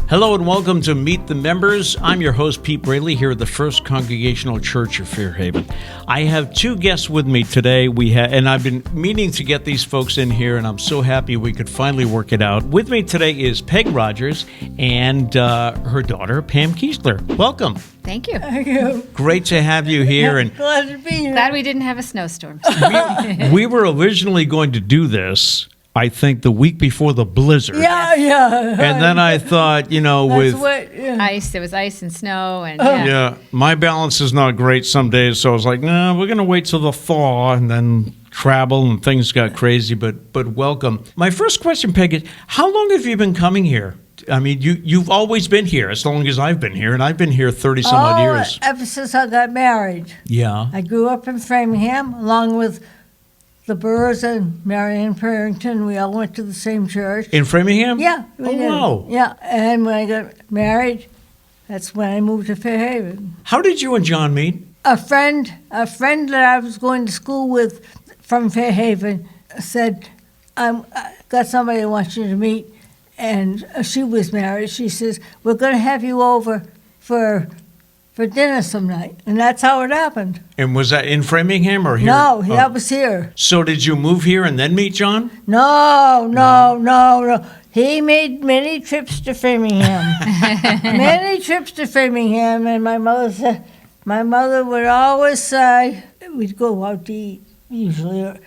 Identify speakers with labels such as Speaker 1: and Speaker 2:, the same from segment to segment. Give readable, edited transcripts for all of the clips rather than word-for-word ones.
Speaker 1: Hello and welcome to Meet the Members. I'm your host, Pete Braley, here at the First Congregational Church of Fairhaven. I have two guests with me today. And I've been meaning to get these folks in here, and I'm so happy we could finally work it out. With me today is Peg Rogers and her daughter, Pam Kuechler. Welcome.
Speaker 2: Thank you.
Speaker 3: Thank you.
Speaker 1: Great to have you here. And
Speaker 3: Glad to be here.
Speaker 2: Glad we didn't have a snowstorm.
Speaker 1: we were originally going to do this, I think, the week before the blizzard.
Speaker 3: Yeah.
Speaker 1: And then I thought,
Speaker 2: Ice. There was ice and snow, and
Speaker 1: Yeah, my balance is not great some days, so I was like, no, we're going to wait till the thaw and then travel, and things got crazy, but welcome. My first question, Peg, is how long have you been coming here? I mean, you've always been here as long as I've been here, and I've been here 30-some-odd years.
Speaker 3: Ever since I got married.
Speaker 1: Yeah.
Speaker 3: I grew up in Framingham, along with the Burrs and Marion Parrington. We all went to the same church.
Speaker 1: In Framingham?
Speaker 3: Yeah. We did.
Speaker 1: Wow.
Speaker 3: Yeah, and when I got married, that's when I moved to Fairhaven.
Speaker 1: How did you and John meet?
Speaker 3: A friend that I was going to school with from Fairhaven said, I got somebody I want you to meet. And she was married. She says, we're going to have you over for dinner some night. And that's how it happened.
Speaker 1: And was that in Framingham or here?
Speaker 3: No, that was here.
Speaker 1: So did you move here and then meet John?
Speaker 3: No. He made many trips to Framingham. Many trips to Framingham. And my mother would always say, we'd go out to eat, usually, or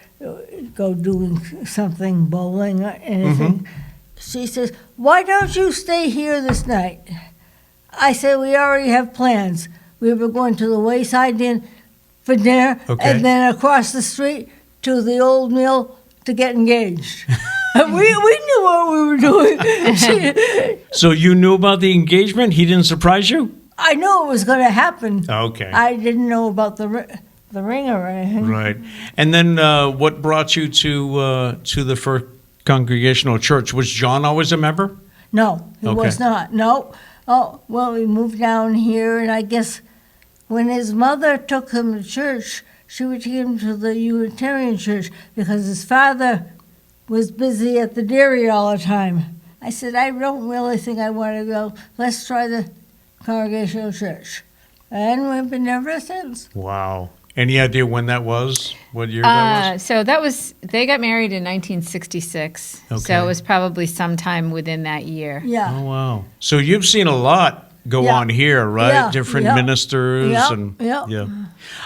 Speaker 3: go doing something, bowling or anything. Mm-hmm. She says, why don't you stay here this night? I said, we already have plans. We were going to the Wayside Inn for dinner, and then across the street to the old mill to get engaged. we knew what we were doing.
Speaker 1: So you knew about the engagement? He didn't surprise you?
Speaker 3: I knew it was going to happen.
Speaker 1: Okay.
Speaker 3: I didn't know about the ring or anything.
Speaker 1: Right. And then what brought you to the First Congregational Church? Was John always a member?
Speaker 3: No, he was not. No. Oh, well, we moved down here, and I guess when his mother took him to church, she would take him to the Unitarian church because his father was busy at the dairy all the time. I said, I don't really think I want to go. Let's try the Congregational Church. And we've been there ever since.
Speaker 1: Wow. Any idea when that was? What year that was?
Speaker 2: So they got married in 1966.
Speaker 1: Okay.
Speaker 2: So it was probably sometime within that year.
Speaker 3: Yeah.
Speaker 1: Oh, wow. So you've seen a lot go on here, right?
Speaker 3: Yeah.
Speaker 1: Different ministers.
Speaker 3: Yeah.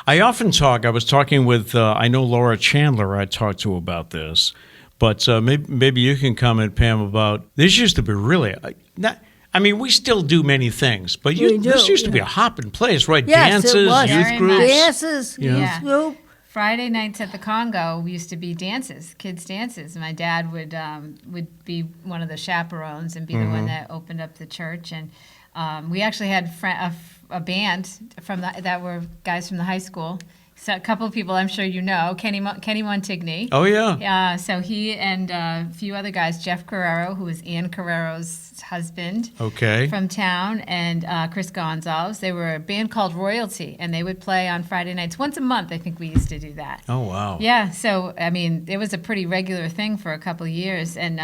Speaker 1: I often talk, I was talking with, I know Laura Chandler I talked to about this, but maybe you can comment, Pam, about, this used to be really, we still do many things, but this used to be a hopping place, right?
Speaker 3: Yes,
Speaker 1: Dances,
Speaker 3: it was.
Speaker 1: youth
Speaker 2: Very
Speaker 1: groups.
Speaker 2: much.
Speaker 3: Dances, youth group.
Speaker 2: Friday nights at the Congo used to be dances, kids' dances. My dad would be one of the chaperones and be the one that opened up the church. And we actually had a band that were guys from the high school. So a couple of people I'm sure you know, Kenny Montigny.
Speaker 1: Oh, yeah.
Speaker 2: So he and a few other guys, Jeff Carrero, who was Ann Carrero's husband from town, and Chris Gonzalez. They were a band called Royalty, and they would play on Friday nights. Once a month, I think we used to do that.
Speaker 1: Oh, wow.
Speaker 2: Yeah, so, it was a pretty regular thing for a couple of years. And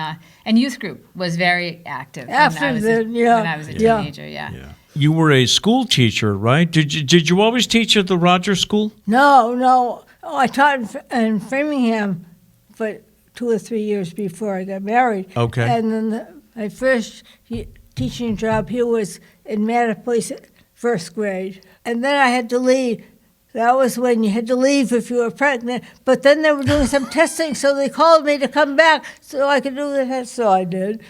Speaker 2: youth group was very active when I was a teenager, yeah.
Speaker 1: You were a school teacher, right? Did you always teach at the Rogers School?
Speaker 3: No. Oh, I taught in Framingham for 2 or 3 years before I got married.
Speaker 1: Okay.
Speaker 3: And then my first teaching job here was in Mattapoise at first grade. And then I had to leave. That was when you had to leave if you were pregnant. But then they were doing some testing, so they called me to come back so I could do the test, so I did.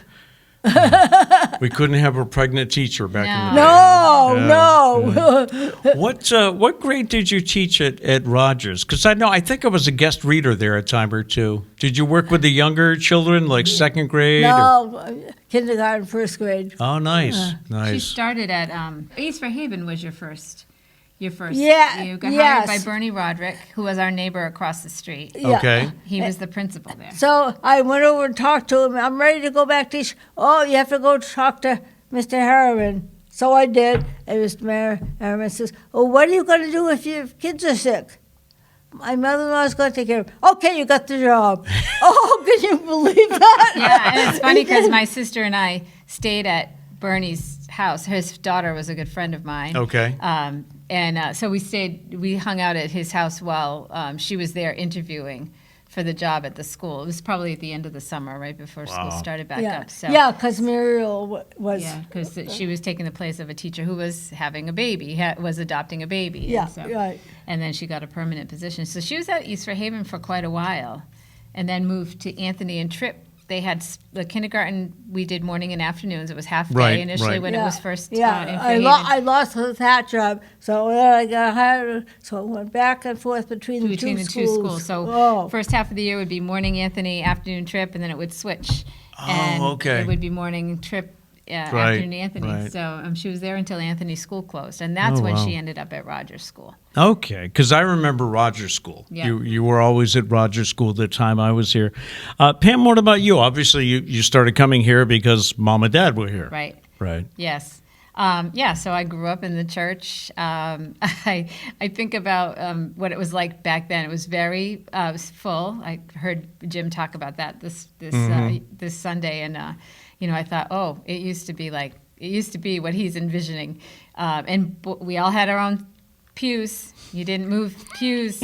Speaker 1: We couldn't have a pregnant teacher back in
Speaker 3: No.
Speaker 1: the day. What grade did you teach at Rogers? Because I think I was a guest reader there a time or two. Did you work with the younger children, like second grade?
Speaker 3: No, kindergarten, first grade.
Speaker 1: Oh, nice.
Speaker 2: She started at East Fairhaven was your first.
Speaker 3: Yeah,
Speaker 2: you got hired by Bernie Roderick, who was our neighbor across the street.
Speaker 3: Yeah.
Speaker 1: Okay.
Speaker 2: He was the principal there.
Speaker 3: So I went over and talked to him. I'm ready to go back to teach. Oh, you have to go talk to Mr. Harriman. So I did. And Mr. Harriman says, oh, what are you going to do if your kids are sick? My mother-in-law's going to take care of it. Okay, you got the job. Oh, can you believe that?
Speaker 2: Yeah, and it's funny because my sister and I stayed at Bernie's house. His daughter was a good friend of mine.
Speaker 1: Okay.
Speaker 2: So we hung out at his house while she was there interviewing for the job at the school. It was probably at the end of the summer, right before school started back up. So
Speaker 3: yeah, because Muriel was.
Speaker 2: Yeah, because she was taking the place of a teacher who was having a baby, was adopting a baby.
Speaker 3: Yeah, right.
Speaker 2: And then she got a permanent position. So she was at East Fairhaven for quite a while, and then moved to Anthony and Tripp. They had the kindergarten. We did morning and afternoons. It was half day initially when it was first. In Fairhaven.
Speaker 3: I lost that job, so then I got hired. So I went back and forth between the two schools.
Speaker 2: So first half of the year would be morning Anthony, afternoon Tripp, and then it would switch. It would be morning Tripp, afternoon Anthony.
Speaker 1: Right.
Speaker 2: So she was there until Anthony's school closed, and that's when she ended up at Rogers School.
Speaker 1: Okay, because I remember Rogers School.
Speaker 2: Yeah.
Speaker 1: You were always at Rogers School the time I was here. Pam, what about you? Obviously, you started coming here because Mom and Dad were here.
Speaker 2: Right.
Speaker 1: Right.
Speaker 2: Yes. So I grew up in the church. I think about what it was like back then. It was very full. I heard Jim talk about that this Sunday, and I thought, it used to be what he's envisioning, and we all had our own pews. You didn't move pews.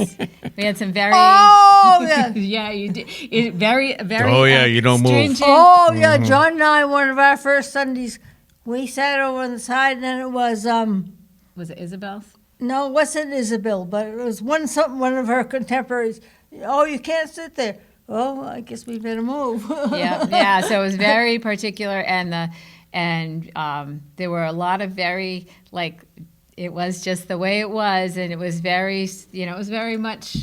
Speaker 2: We had some very yeah, you did. Very
Speaker 1: you don't move.
Speaker 3: John and I, one of our first Sundays, we sat over on the side, and then it was
Speaker 2: it Isabel's?
Speaker 3: No, it wasn't Isabel, but it was one of her contemporaries. Oh, you can't sit there. Oh, I guess we better move.
Speaker 2: yeah. So it was very particular, and there were a lot of very it was just the way it was, and it was very it was very much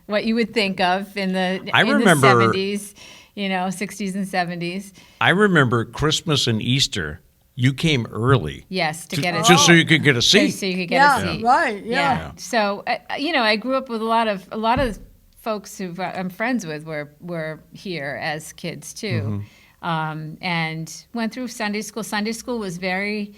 Speaker 2: what you would think of in the 70s. 60s and 70s.
Speaker 1: I remember Christmas and Easter. You came early.
Speaker 2: Yes, to get a
Speaker 1: just so you could get a seat.
Speaker 2: So you could get a seat.
Speaker 3: Right. Yeah.
Speaker 2: So I grew up with a lot of folks who I'm friends with were here as kids too, and went through Sunday school. Sunday school was very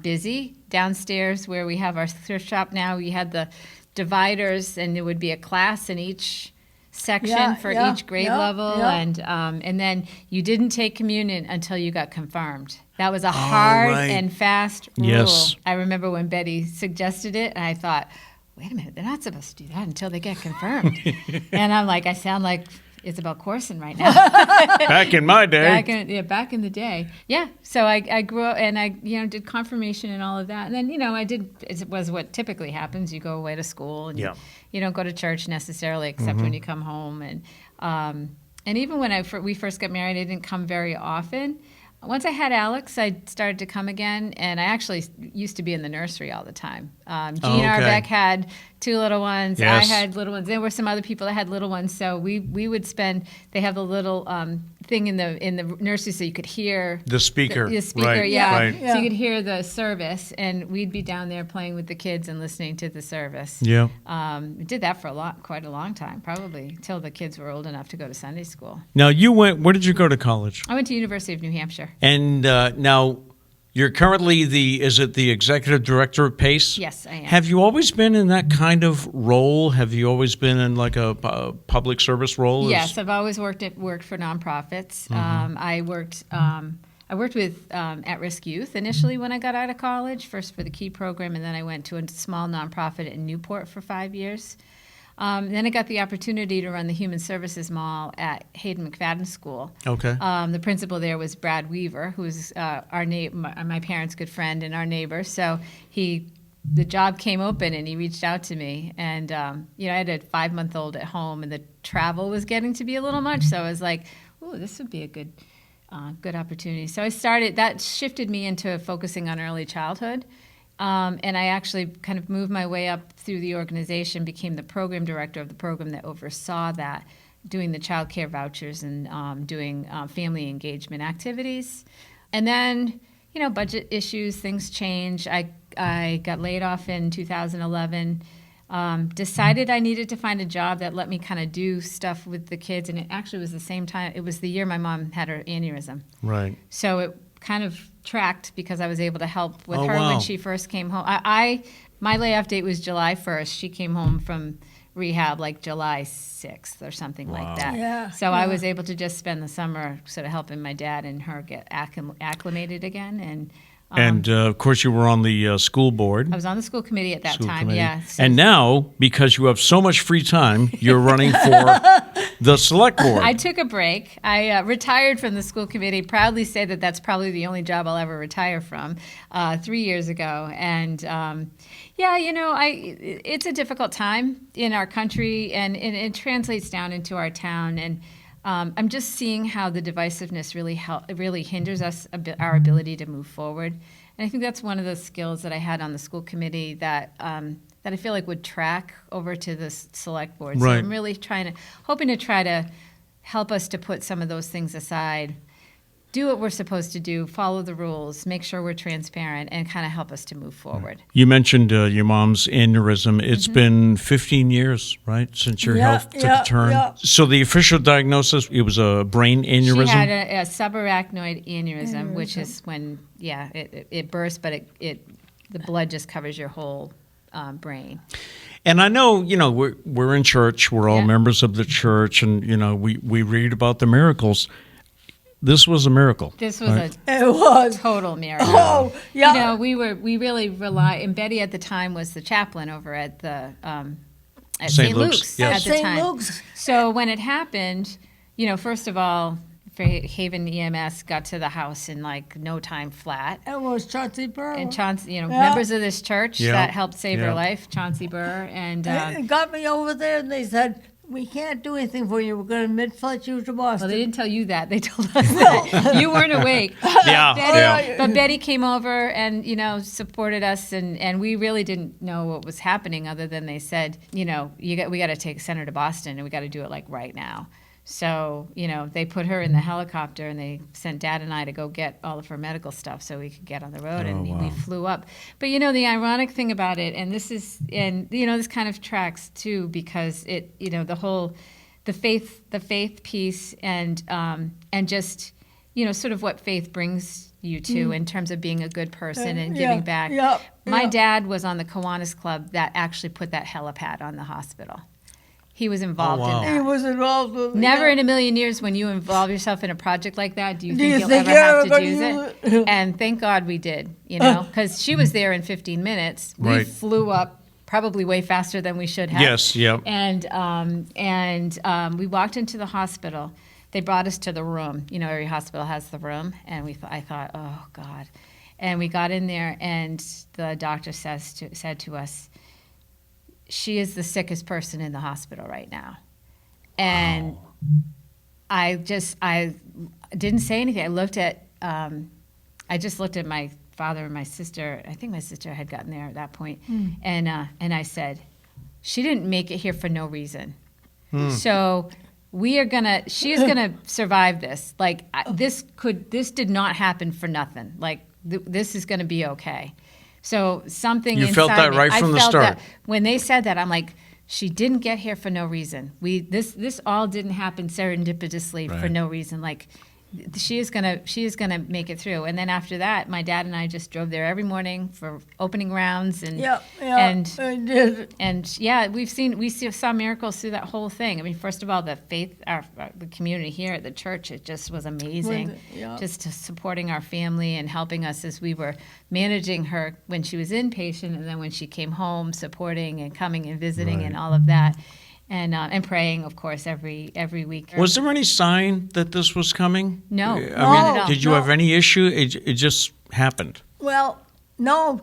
Speaker 2: busy. Downstairs where we have our thrift shop now, we had the dividers, and there would be a class in each section for each grade level, and then you didn't take communion until you got confirmed. That was a hard and fast rule.
Speaker 1: Yes.
Speaker 2: I remember when Betty suggested it, and I thought, wait a minute, they're not supposed to do that until they get confirmed. And I'm like, I sound like Isabel Corson right now.
Speaker 1: Back in my day.
Speaker 2: Back in the day. Yeah. So I grew up, and I did confirmation and all of that. And then it was what typically happens. You go away to school, and you don't go to church necessarily, except when you come home. And even when we first got married, I didn't come very often. Once I had Alex, I started to come again, and I actually used to be in the nursery all the time. Jean Arbeck had 2 little ones.
Speaker 1: Yes.
Speaker 2: I had little ones. There were some other people that had little ones, so we would spend. They have the little thing in the nursery, so you could hear
Speaker 1: the speaker.
Speaker 2: The speaker,
Speaker 1: right.
Speaker 2: yeah.
Speaker 1: Right.
Speaker 2: So you could hear the service, and we'd be down there playing with the kids and listening to the service.
Speaker 1: Yeah.
Speaker 2: We did that for quite a long time, probably until the kids were old enough to go to Sunday school.
Speaker 1: Now where did you go to college?
Speaker 2: I went to University of New Hampshire.
Speaker 1: And now you're currently the executive director of PACE?
Speaker 2: Yes, I am.
Speaker 1: Have you always been in that kind of role? Have you always been in like a public service role?
Speaker 2: Yes, I've always worked for nonprofits. I worked with at-risk youth initially when I got out of college, first for the KEY program, and then I went to a small nonprofit in Newport for 5 years. Then I got the opportunity to run the Human Services Mall at Hayden McFadden School.
Speaker 1: Okay.
Speaker 2: The principal there was Brad Weaver, who's my parents' good friend and our neighbor. So the job came open, and he reached out to me. And I had a 5-month-old at home, and the travel was getting to be a little much. So I was like, "Ooh, this would be a good opportunity." So I started. That shifted me into focusing on early childhood. And I actually kind of moved my way up through the organization, became the program director of the program that oversaw that, doing the child care vouchers and doing family engagement activities. And then, budget issues, things changed. I got laid off in 2011, decided I needed to find a job that let me kind of do stuff with the kids. And it actually was the same time. It was the year my mom had her aneurysm.
Speaker 1: Right.
Speaker 2: So it kind of tracked because I was able to help with her
Speaker 1: wow.
Speaker 2: when she first came home. My layoff date was July 1st. She came home from rehab like July 6th or something like that.
Speaker 3: Yeah,
Speaker 2: So I was able to just spend the summer sort of helping my dad and her get acclimated again. And
Speaker 1: of course, you were on the school board.
Speaker 2: I was on the school committee at that
Speaker 1: School
Speaker 2: time,
Speaker 1: committee.
Speaker 2: yeah. So
Speaker 1: And now, because you have so much free time, you're running for the select board.
Speaker 2: I took a break. I retired from the school committee. Proudly say that that's probably the only job I'll ever retire from 3 years ago. And it's a difficult time in our country, and it translates down into our town. And I'm just seeing how the divisiveness really hinders us our ability to move forward. And I think that's one of the skills that I had on the school committee that I feel like would track over to the select board. So
Speaker 1: Right.
Speaker 2: I'm really hoping to try to help us to put some of those things aside, do what we're supposed to do, follow the rules, make sure we're transparent, and kind of help us to move forward.
Speaker 1: You mentioned your mom's aneurysm. It's been 15 years, right, since your health took a turn.
Speaker 3: Yeah.
Speaker 1: So the official diagnosis, it was a brain aneurysm?
Speaker 2: She had a subarachnoid aneurysm, which is when, it bursts, but the blood just covers your whole brain.
Speaker 1: And I know, we're in church. We're all
Speaker 2: Yeah.
Speaker 1: members of the church, and, we read about the miracles. This was a miracle.
Speaker 2: This was
Speaker 1: right?
Speaker 2: a
Speaker 3: It was.
Speaker 2: total miracle.
Speaker 3: Oh, yeah.
Speaker 2: We really rely, and Betty at the time was the chaplain over at the at
Speaker 1: St.
Speaker 2: St.
Speaker 1: Luke's,
Speaker 2: Luke's
Speaker 1: yes.
Speaker 2: at the
Speaker 3: St.
Speaker 2: time.
Speaker 3: Luke's.
Speaker 2: So when it happened, first of all, Fairhaven EMS got to the house in like no time flat.
Speaker 3: It was Chauncey Burr.
Speaker 2: And Chauncey, members of this church
Speaker 1: Yeah.
Speaker 2: that helped save
Speaker 1: Yeah.
Speaker 2: her life, Chauncey Burr, and
Speaker 3: It got me over there, and they said, we can't do anything for you. We're going to mid-flight you to Boston.
Speaker 2: well, they didn't tell you that. They told us that you weren't awake. But Betty came over and, supported us, and we really didn't know what was happening other than they said, we got to send her to Boston, and we got to do it like right now. So, they put her in the helicopter, and they sent Dad and I to go get all of her medical stuff so we could get on the road, and we flew up. But, the ironic thing about it, and this kind of tracks too, because it, the faith piece and just, sort of what faith brings you to in terms of being a good person and giving back. My dad was on the Kiwanis Club that actually put that helipad on the hospital. He was involved
Speaker 1: wow.
Speaker 2: in
Speaker 3: He
Speaker 2: that.
Speaker 3: was involved with
Speaker 2: Never in a million years, when you involve yourself in a project like that, do you think you'll
Speaker 3: think
Speaker 2: ever have
Speaker 3: you're
Speaker 2: to
Speaker 3: gonna
Speaker 2: use
Speaker 3: use
Speaker 2: it? And thank God we did, because she was there in 15 minutes. We
Speaker 1: Right.
Speaker 2: flew up probably way faster than we should have.
Speaker 1: Yes, yep.
Speaker 2: And we walked into the hospital. They brought us to the room. Every hospital has the room, and I thought, oh God. And we got in there, and the doctor said to us, she is the sickest person in the hospital right now. And I didn't say anything. I just looked at my father and my sister. I think my sister had gotten there at that point. And I said, she didn't make it here for no reason. So she is gonna survive this. Like this did not happen for nothing. Like this is gonna be okay. So something
Speaker 1: You
Speaker 2: inside
Speaker 1: felt that
Speaker 2: me,
Speaker 1: right from the
Speaker 2: felt
Speaker 1: start.
Speaker 2: that when they said that, I'm like, she didn't get here for no reason. This all didn't happen serendipitously for
Speaker 1: Right.
Speaker 2: no reason. Like she is gonna make it through. And then after that, my dad and I just drove there every morning for opening rounds and
Speaker 3: I did.
Speaker 2: and yeah, we saw miracles through that whole thing. I mean, first of all, the faith, the community here at the church, it just was amazing.
Speaker 3: Yeah.
Speaker 2: Just supporting our family and helping us as we were managing her when she was inpatient, and then when she came home, supporting and coming and visiting and all of that, and praying, of course, every week.
Speaker 1: Was there any sign that this was coming?
Speaker 2: No,
Speaker 1: I
Speaker 2: not
Speaker 1: mean,
Speaker 2: at all.
Speaker 1: did you have any issue? It just happened.
Speaker 3: Well, no.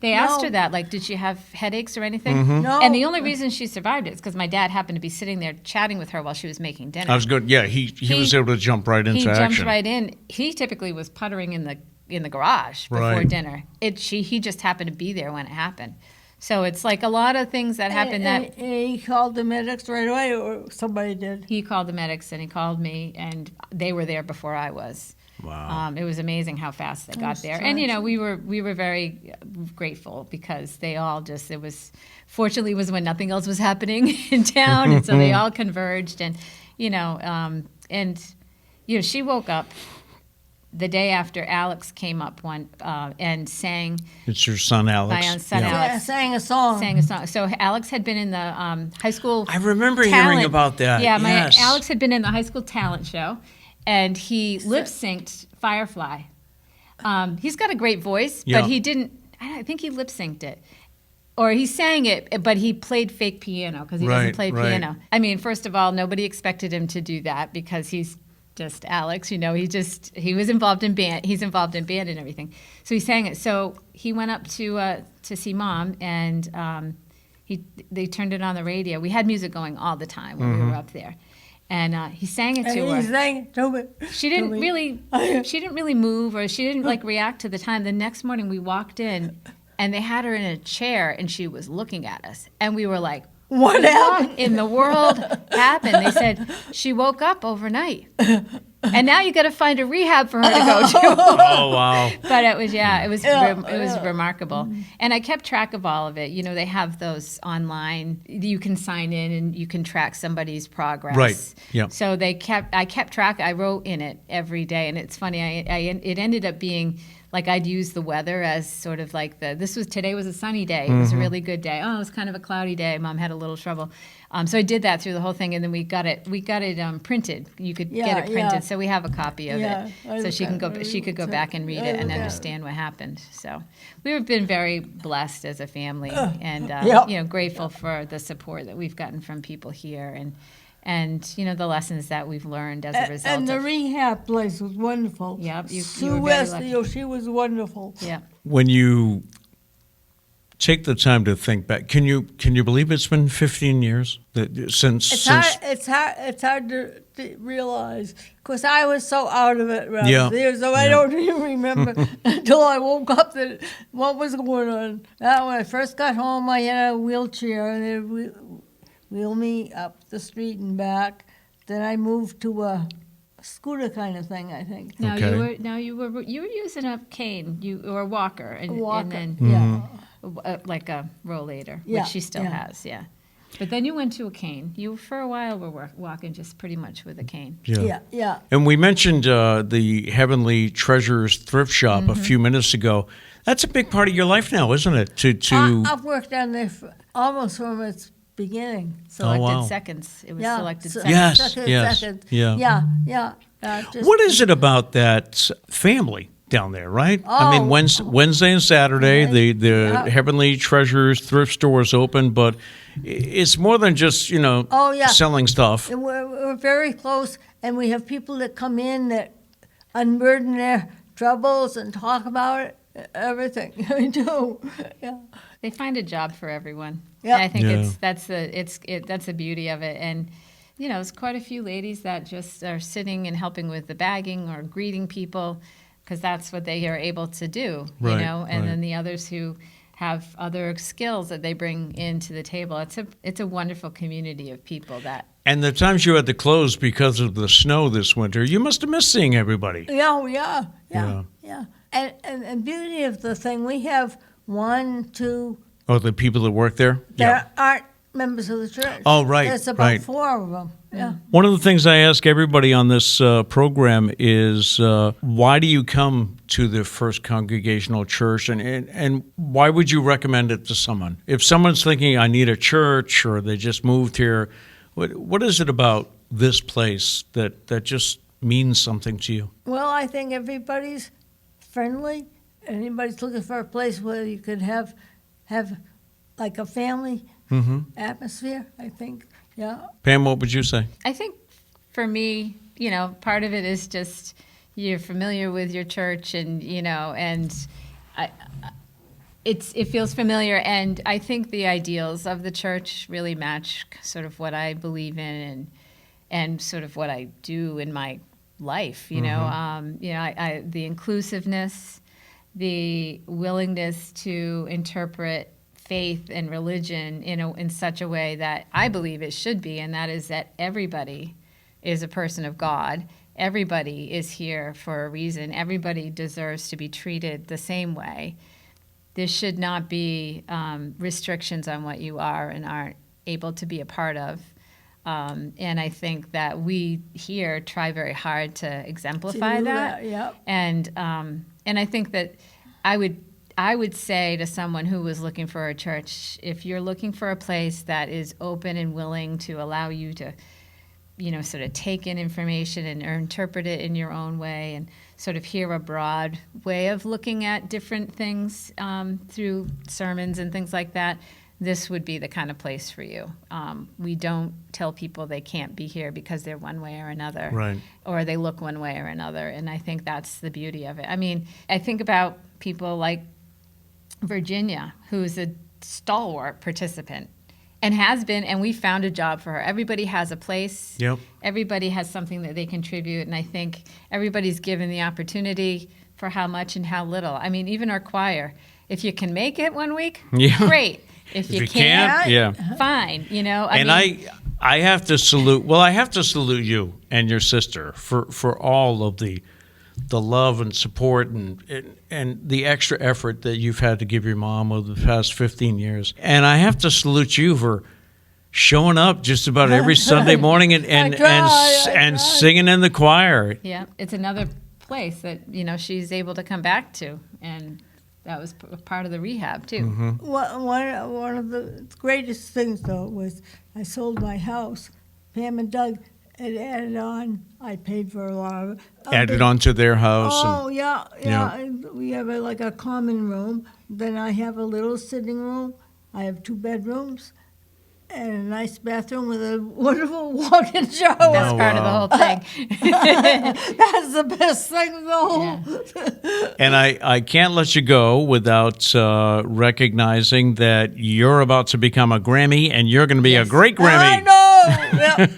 Speaker 2: They asked her that, like, did she have headaches or anything?
Speaker 3: No.
Speaker 2: And the only reason she survived it is because my dad happened to be sitting there chatting with her while she was making dinner.
Speaker 1: I was good. Yeah, he was able to jump right into
Speaker 2: He
Speaker 1: action.
Speaker 2: jumped right in. He typically was puttering in the garage before
Speaker 1: Right.
Speaker 2: dinner. He just happened to be there when it happened. So it's like a lot of things that happened that
Speaker 3: And he called the medics right away, or somebody did.
Speaker 2: he called the medics and he called me, and they were there before I was.
Speaker 1: Wow.
Speaker 2: It was amazing how fast they got
Speaker 3: was
Speaker 2: there. And, we were very grateful because they all fortunately was when nothing else was happening in town. And so they all converged, and, she woke up the day after Alex came up and sang.
Speaker 1: It's your son, Alex.
Speaker 2: My own son,
Speaker 1: Yeah.
Speaker 2: Alex.
Speaker 3: Sang a song.
Speaker 2: Sang a song. So Alex had been in the high school.
Speaker 1: I remember
Speaker 2: talent.
Speaker 1: hearing about that.
Speaker 2: Yeah,
Speaker 1: yes.
Speaker 2: Alex had been in the high school talent show, and he lip synced Firefly. He's got a great voice,
Speaker 1: Yeah.
Speaker 2: but he didn't. I think he lip synced it. Or he sang it, but he played fake piano because he doesn't play piano. I mean, first of all, nobody expected him to do that because he's just Alex, he was involved in band. He's involved in band and everything. So he sang it. So he went up to see Mom, and they turned it on the radio. We had music going all the time when we were up there, and he sang it to her.
Speaker 3: He sang it to me.
Speaker 2: She didn't really move, or she didn't like react to the time. The next morning we walked in, and they had her in a chair, and she was looking at us, and we were like,
Speaker 3: What happened?
Speaker 2: in the world happened? They said she woke up overnight, and now you got to find a rehab for her to go to.
Speaker 1: Oh, wow.
Speaker 2: But it was remarkable, and I kept track of all of it. They have those online. You can sign in and you can track somebody's progress.
Speaker 1: Right. Yeah.
Speaker 2: So I kept track. I wrote in it every day, and it's funny. It ended up being like I'd use the weather as sort of like today was a sunny day. It was a really good day. Oh, it was kind of a cloudy day. Mom had a little trouble. So I did that through the whole thing, and then we got it printed. You could get it printed.
Speaker 3: Yeah.
Speaker 2: So we have a copy of it. So she could go back and read it and understand what happened. So we've been very blessed as a family, and grateful for the support that we've gotten from people here, and the lessons that we've learned as a result.
Speaker 3: And the rehab place was wonderful.
Speaker 2: Yep, you
Speaker 3: Sue
Speaker 2: were very lucky.
Speaker 3: West, she was wonderful.
Speaker 2: Yeah.
Speaker 1: When you take the time to think back, can you believe it's been 15 years since?
Speaker 3: It's hard to realize because I was so out of it around there, so I don't even remember until I woke up what was going on. When I first got home, I had a wheelchair, and they wheel me up the street and back. Then I moved to a scooter kind of thing, I think.
Speaker 2: Now
Speaker 1: Okay.
Speaker 2: you were using a cane, or a walker, and then like a rollator, which she still has. Yeah. But then you went to a cane. You for a while were walking just pretty much with a cane.
Speaker 3: Yeah.
Speaker 1: And we mentioned the Heavenly Treasures thrift shop a few minutes ago. That's a big part of your life now, isn't it?
Speaker 3: I've worked down there almost from its beginning.
Speaker 2: Selected seconds. It was selected seconds.
Speaker 1: Yes.
Speaker 3: Seconds.
Speaker 1: Yeah.
Speaker 3: Just
Speaker 1: What is it about that family down there, right? I mean, Wednesday and Saturday, the Heavenly Treasures thrift store is open, but it's more than just, selling stuff.
Speaker 3: And we're very close, and we have people that come in that unburden their troubles and talk about it, everything. We do. Yeah.
Speaker 2: They find a job for everyone.
Speaker 3: Yeah.
Speaker 2: And I think that's the beauty of it. And there's quite a few ladies that just are sitting and helping with the bagging or greeting people because that's what they are able to do.
Speaker 1: Right,
Speaker 2: And then the others who have other skills that they bring into the table. It's a wonderful community of people that.
Speaker 1: And the times you had to close because of the snow this winter, you must have missed seeing everybody.
Speaker 3: Yeah. And beauty of the thing, we have 1, 2.
Speaker 1: Oh, the people that work there?
Speaker 3: There aren't members of the church.
Speaker 1: Oh, right.
Speaker 3: There's about 4 of them. Yeah.
Speaker 1: One of the things I ask everybody on this program is why do you come to the First Congregational Church, and why would you recommend it to someone? If someone's thinking, I need a church, or they just moved here, what is it about this place that just means something to you?
Speaker 3: Well, I think everybody's friendly. Anybody's looking for a place where you could have like a family atmosphere, I think. Yeah.
Speaker 1: Pam, what would you say?
Speaker 2: I think for me, part of it is just you're familiar with your church, and it feels familiar, and I think the ideals of the church really match sort of what I believe in and sort of what I do in my life. The inclusiveness, the willingness to interpret faith and religion in such a way that I believe it should be, and that is that everybody is a person of God. Everybody is here for a reason. Everybody deserves to be treated the same way. There should not be restrictions on what you are and aren't able to be a part of. And I think that we here try very hard to exemplify
Speaker 3: Do
Speaker 2: that.
Speaker 3: Yep.
Speaker 2: And I think that I would say to someone who was looking for a church, if you're looking for a place that is open and willing to allow you to, sort of take in information and or interpret it in your own way and sort of hear a broad way of looking at different things through sermons and things like that, this would be the kind of place for you. We don't tell people they can't be here because they're one way or another,
Speaker 1: Right.
Speaker 2: or they look one way or another, and I think that's the beauty of it. I mean, I think about people like Virginia, who's a stalwart participant and has been, and we found a job for her. Everybody has a place.
Speaker 1: Yep.
Speaker 2: Everybody has something that they contribute, and I think everybody's given the opportunity for how much and how little. I mean, even our choir, if you can make it one week,
Speaker 1: Yeah.
Speaker 2: great. If you can't,
Speaker 1: yeah.
Speaker 2: fine.
Speaker 1: I have to salute. Well, I have to salute you and your sister for all of the love and support and the extra effort that you've had to give your mom over the past 15 years. And I have to salute you for showing up just about every Sunday morning and singing in the choir.
Speaker 2: Yeah, it's another place that she's able to come back to, and that was part of the rehab too.
Speaker 1: Mm-hmm.
Speaker 3: One of the greatest things, though, was I sold my house. Pam and Doug had added on. I paid for a lot of it.
Speaker 1: Added on to their house.
Speaker 3: Oh, yeah. And we have a common room. Then I have a little sitting room. I have 2 bedrooms and a nice bathroom with a wonderful walk-in shower.
Speaker 2: That's part of the whole thing.
Speaker 3: That's the best thing of the whole.
Speaker 1: And I can't let you go without recognizing that you're about to become a Grammy, and you're going to be a great Grammy.
Speaker 3: I know. Yep.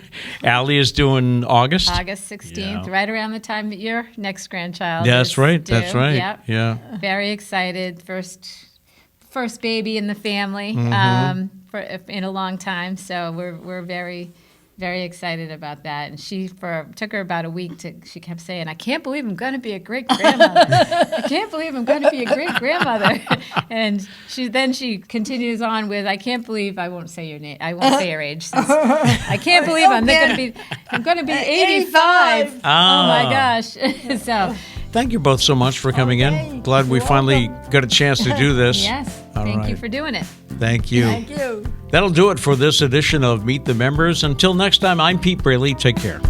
Speaker 1: Allie is doing August.
Speaker 2: August 16th, right around the time that your next grandchild
Speaker 1: That's
Speaker 2: is
Speaker 1: right.
Speaker 2: due.
Speaker 1: That's right.
Speaker 2: Yep.
Speaker 1: Yeah.
Speaker 2: Very excited. First baby in the family for in a long time. So we're very, very excited about that. And took her about a week she kept saying, I can't believe I'm going to be a great grandmother. I can't believe I'm going to be a great grandmother. And she continues on with, I can't believe, I won't say your name. I won't say your age. Since I can't believe I'm going to be 85. Oh my gosh. So
Speaker 1: Thank you both so much for coming in. Glad we finally got a chance to do this.
Speaker 2: yes, thank you for doing it.
Speaker 1: Thank you.
Speaker 3: Thank you.
Speaker 1: That'll do it for this edition of Meet the Members. Until next time, I'm Pete Braley. Take care.